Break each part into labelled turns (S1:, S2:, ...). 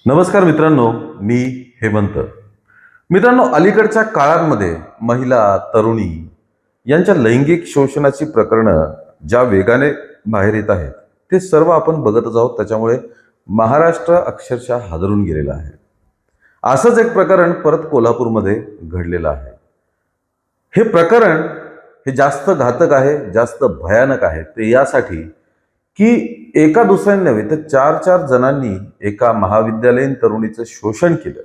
S1: नमस्कार मित्रांनो, मी हेमंत. मित्रांनो, अलीकडच्या काळांमध्ये महिला, तरुणी यांच्या लैंगिक शोषणाची प्रकरणं ज्या वेगाने बाहेर येत आहेत, ते सर्व आपण बघतच आहोत. त्याच्यामुळे महाराष्ट्र अक्षरशः हादरून गेलेला आहे. असंच एक प्रकरण परत कोल्हापूरमध्ये घडलेलं आहे. हे प्रकरण हे जास्त घातक आहे, जास्त भयानक आहे. ते यासाठी की एका दुसऱ्याने नव्हे तर चार चार जणांनी एका महाविद्यालयीन तरुणीचं शोषण केलं.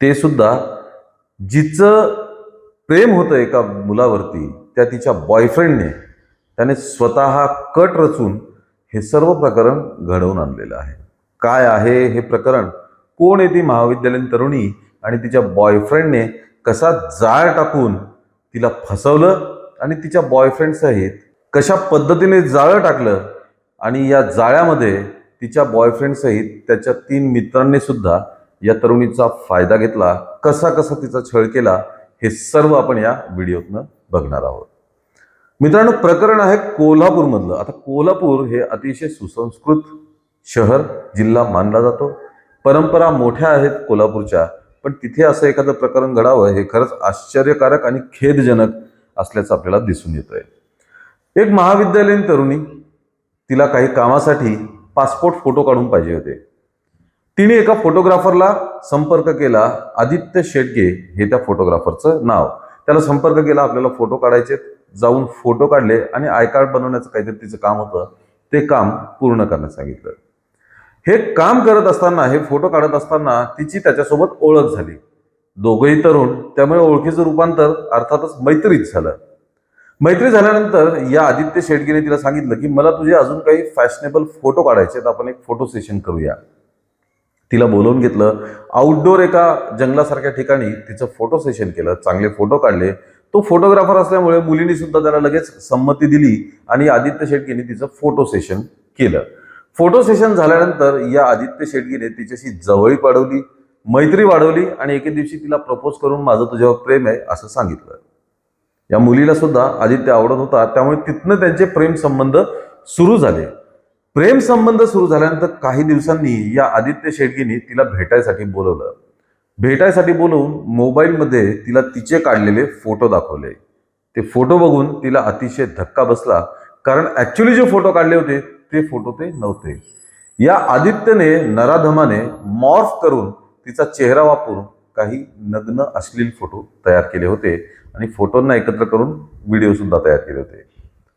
S1: ते सुद्धा जिचं प्रेम होतं एका मुलावरती, त्या तिच्या बॉयफ्रेंडने त्याने स्वतः कट रचून हे सर्व प्रकरण घडवून आणलेलं आहे. काय आहे हे प्रकरण? कोण आहे ती महाविद्यालयीन तरुणी आणि तिच्या बॉयफ्रेंडने कसा जाळ टाकून तिला फसवलं आणि तिच्या बॉयफ्रेंड सहित कशा पद्धतीने जाळं टाकलं आणि या जाळ्यामध्ये तिच्या बॉयफ्रेंड सहित त्याच्या 3 मित्रांनी सुद्धा या तरुणीचा फायदा घेतला. कसा कसा तिचा छळ केला हे सर्व आपण या व्हिडिओतनं बघणार आहोत. मित्रांनो, प्रकरण आहे कोल्हापूरमधलं. आता कोल्हापूर हे अतिशय सुसंस्कृत शहर, जिल्हा मानला जातो. परंपरा मोठ्या आहेत कोल्हापूरच्या, पण तिथे असं एखादं प्रकरण घडावं हे खरंच आश्चर्यकारक आणि खेदजनक असल्याचं आपल्याला दिसून येतंय. एक महाविद्यालयीन तरुणी, तिला काही कामासाठी पासपोर्ट फोटो काढून पाहिजे होते. तिने एका फोटोग्राफरला संपर्क केला. आदित्य शेटगे हे त्या फोटोग्राफरचं नाव. त्याला संपर्क केला, आपल्याला फोटो काढायचे. जाऊन फोटो काढले आणि आय कार्ड बनवण्याचं काहीतरी तिचं काम होतं, ते काम पूर्ण करण्यास सांगितलं. हे काम करत असताना, हे फोटो काढत असताना तिची त्याच्यासोबत ओळख झाली. दोघंही तरुण, त्यामुळे ओळखीचं रूपांतर अर्थातच मैत्रीत झालं. मैत्री झाल्यानंतर या आदित्य शेटगेने तिला सांगितलं की मला तुझे अजून काही फॅशनेबल फोटो काढायचे आहेत, आपण एक फोटो सेशन करूया. तिला बोलवून घेतलं. आउटडोर एका जंगलासारख्या ठिकाणी तिचं फोटो सेशन केलं. चांगले फोटो काढले. तो फोटोग्राफर असल्यामुळे मुलींनी सुद्धा त्याला लगेच संमती दिली आणि आदित्य शेटगेने तिचं फोटो सेशन केलं. फोटो सेशन झाल्यानंतर या आदित्य शेटगेने तिच्याशी जवळीक वाढवली, मैत्री वाढवली आणि एके दिवशी तिला प्रपोज करून माझं तुझ्यावर प्रेम आहे असं सांगितलं. या मुलीला सुद्धा आदित्य आवडत होता, त्यामुळे तिथनं त्यांचे प्रेम संबंध सुरू झाले. प्रेम संबंध सुरू झाल्यानंतर काही दिवसांनी या आदित्य शेटगेने तिला भेटायसाठी बोलवलं. भेटायसाठी बोलवून मोबाईलमध्ये तिला तिचे काढलेले फोटो दाखवले. ते फोटो बघून तिला अतिशय धक्का बसला, कारण ऍक्च्युली जे फोटो काढले होते ते फोटो ते नव्हते. या आदित्यने नराधमाने मॉर्फ करून तिचा चेहरा वापरून काही नग्न अश्लील फोटो तयार केले होते आणि फोटोंना एकत्र करून व्हिडिओ सुद्धा तयार केले होते.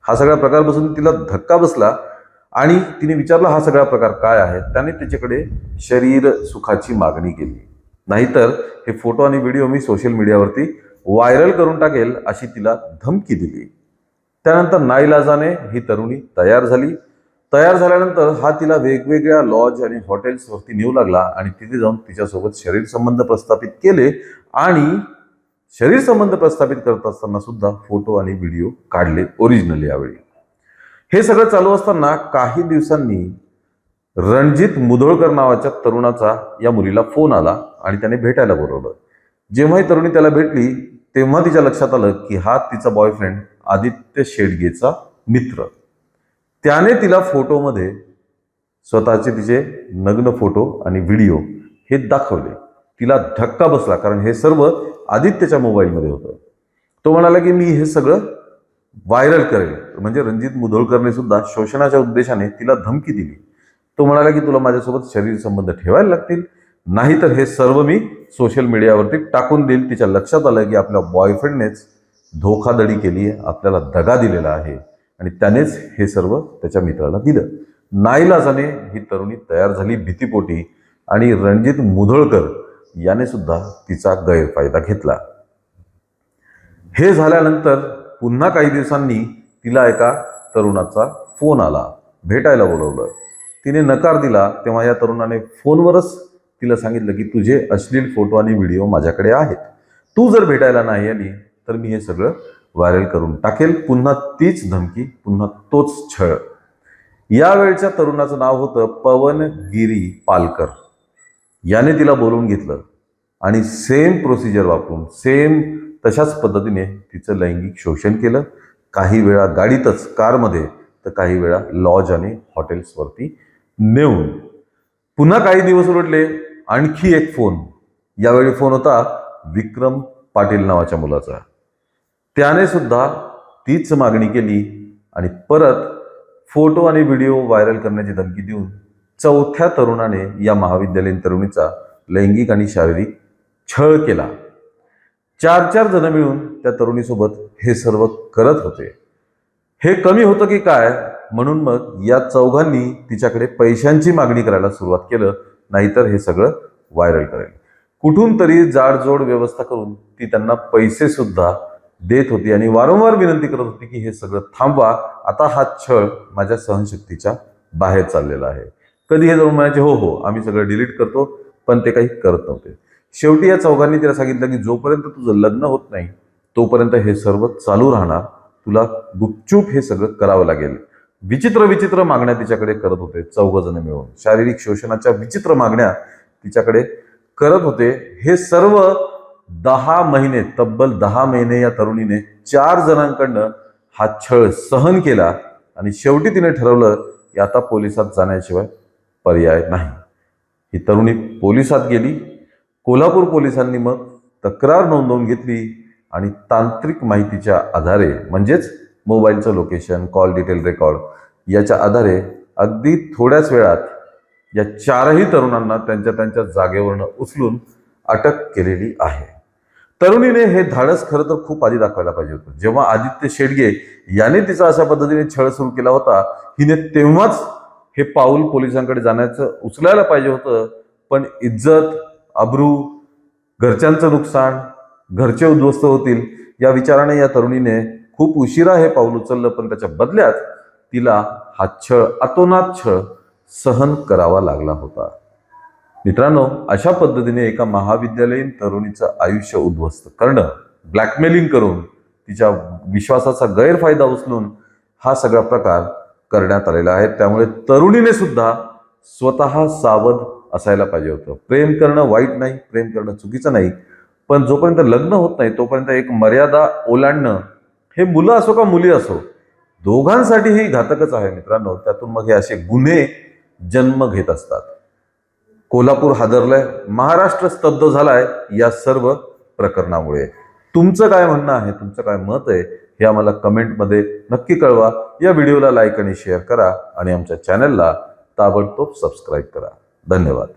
S1: हा सगळा प्रकार बसून तिला धक्का बसला आणि तिने विचारलं हा सगळा प्रकार काय आहे. त्याने तिच्याकडे शरीर सुखाची मागणी केली. नाहीतर हे फोटो आणि व्हिडिओ मी सोशल मीडियावरती व्हायरल करून टाकेल अशी तिला धमकी दिली. त्यानंतर नाईलाजाने ही तरुणी तयार झाली. तयार झाल्यानंतर हा तिला वेगवेगळ्या लॉज आणि हॉटेल्सवरती नेऊ लागला आणि तिथे जाऊन तिच्यासोबत शरीर संबंध प्रस्थापित केले आणि शरीर संबंध प्रस्थापित करत असताना सुद्धा फोटो आणि व्हिडिओ काढले ओरिजिनल. यावेळी हे सगळं चालू असताना काही दिवसांनी रणजित मुधोळकर नावाच्या तरुणाचा या मुलीला फोन आला आणि त्याने भेटायला बोलवलं. जेव्हा ही तरुणी त्याला भेटली तेव्हा तिच्या लक्षात आलं की हा तिचा बॉयफ्रेंड आदित्य शेटगेचा मित्र. त्याने तिला फोटोमध्ये स्वतःचे तिचे नग्न फोटो आणि व्हिडिओ हे दाखवले. तिला धक्का बसला, कारण हे सर्व आदित्यच्या मोबाईलमध्ये होतं. तो म्हणाला की मी हे सगळं व्हायरल करेल. म्हणजे रणजित मुधोळकरने सुद्धा शोषणाच्या उद्देशाने तिला धमकी दिली. तो म्हणाला की तुला माझ्यासोबत शरीर संबंध ठेवायला लागतील, नाहीतर हे सर्व मी सोशल मीडियावरती टाकून देईल. तिच्या लक्षात आलं की आपल्या बॉयफ्रेंडनेच धोखाधडी केली, आपल्याला दगा दिलेला आहे आणि त्यानेच हे सर्व त्याच्या मित्राला दिलं. नाईलाजाने ही तरुणी तयार झाली भीतीपोटी आणि रणजित मुधोळकर याने सुद्धा तिचा गैरफायदा घेतला. हे झाल्यानंतर पुन्हा काही दिवसांनी तिला एका तरुणाचा फोन आला, भेटायला बोलवलं. तिने नकार दिला. तेव्हा या तरुणाने फोनवरच तिला सांगितलं की तुझे अश्लील फोटो आणि व्हिडिओ माझ्याकडे आहेत, तू जर भेटायला नाही आली तर मी हे सगळं व्हायरल करून टाकेल. पुन्हा तीच धमकी, पुन्हा तोच छळ. यावेळच्या तरुणाचं नाव होतं पवन गिरी पालकर. याने तिला बोलवून घेतलं आणि सेम प्रोसिजर वापरून सेम तशाच पद्धतीने तिचं लैंगिक शोषण केलं. काही वेळा गाडीतच, कारमध्ये, तर काही वेळा लॉज आणि हॉटेल्सवरती नेऊन. पुन्हा काही दिवस उलटले, आणखी एक फोन. यावेळी फोन होता विक्रम पाटील नावाच्या मुलाचा. त्याने सुद्धा तीच मागणी केली आणि परत फोटो आणि व्हिडिओ व्हायरल करण्याची धमकी देऊन चौथ्या तरुणाने या महाविद्यालयीन तरुणीचा लैंगिक आणि शारीरिक छळ केला. 4 जण मिळून त्या तरुणीसोबत हे सर्व करत होते. हे कमी होतं की काय, म्हणून मग या चौघांनी तिच्याकडे पैशांची मागणी करायला सुरुवात केलं, नाहीतर हे सगळं व्हायरल करेल. कुठून तरी जाडजोड व्यवस्था करून ती त्यांना पैसे सुद्धा देत होती आणि वारंवार विनंती करत होती की हे सगळं थांबवा, आता हा छळ माझ्या सहनशक्तीच्या बाहेर चाललेला आहे. कधी हे जाऊन म्हणायचे हो हो आम्ही सगळं डिलीट करतो, पण ते काही करत नव्हते. शेवटी या चौघांनी तिला सांगितलं की जोपर्यंत तुझं लग्न होत नाही तोपर्यंत हे सर्व चालू राहणार, तुला गुपचूप हे सगळं करावं लागेल. विचित्र विचित्र मागण्या तिच्याकडे करत होते चौघ जण मिळून. शारीरिक शोषणाच्या विचित्र मागण्या तिच्याकडे करत होते. हे सर्व 10 महिने, तब्बल 10 महिने या तरुणीने 4 जणांकडनं हा छळ सहन केला आणि शेवटी तिने ठरवलं की आता पोलिसात जाण्याशिवाय पर्याय नाही. ही तरुणी पोलिसात गेली. कोल्हापूर पोलिसांनी मग तक्रार नोंदवून घेतली आणि तांत्रिक माहितीच्या आधारे, म्हणजेच मोबाईलचं लोकेशन, कॉल डिटेल रेकॉर्ड याच्या आधारे अगदी थोड्याच वेळात या 4ही तरुणांना त्यांच्या त्यांच्या जागेवरनं उचलून अटक केलेली आहे. तरुणीने हे धाडस खरं तर खूप आधी दाखवायला पाहिजे होतं. जेव्हा आदित्य शेडगे याने तिचा अशा पद्धतीने छळ सुरू केला होता, हिने तेव्हाच हे पाऊल पोलिसांकडे जाण्याचं उचलायला पाहिजे होतं. पण इज्जत, अब्रू, घरच्यांचं नुकसान, घरचे उद्ध्वस्त होतील या विचाराने या तरुणीने खूप उशिरा हे पाऊल उचललं, पण त्याच्या बदल्यात तिला हा छळ, अतोनात छळ सहन करावा लागला होता. मित्रांनो, अशा पद्धतीने एका महाविद्यालयीन तरुणीचं आयुष्य उद्ध्वस्त करणं, ब्लॅकमेलिंग करून तिच्या विश्वासाचा गैरफायदा उचलून हा सगळा प्रकार करण्यात आलेला आहे. त्यामुळे तरुणीने सुद्धा स्वतः सावध असायला पाहिजे होतं. प्रेम करणं वाईट नाही, प्रेम करणं चुकीचं नाही, पण जोपर्यंत लग्न होत नाही तोपर्यंत एक मर्यादा ओलांडणं, हे मुलं असो का मुली असो, दोघांसाठीही घातकच आहे मित्रांनो. त्यातून मग हे असे गुन्हे जन्म घेत असतात. कोल्हापूर हादरलंय, महाराष्ट्र स्तब्ध झालाय या सर्व प्रकरणामुळे. तुमचं काय म्हणणं आहे, तुमचं काय मत आहे, हे आम्हाला कमेंटमध्ये नक्की कळवा. या व्हिडिओला लाईक आणि शेअर करा आणि आमच्या चॅनलला ताबडतोब सबस्क्राईब करा. धन्यवाद.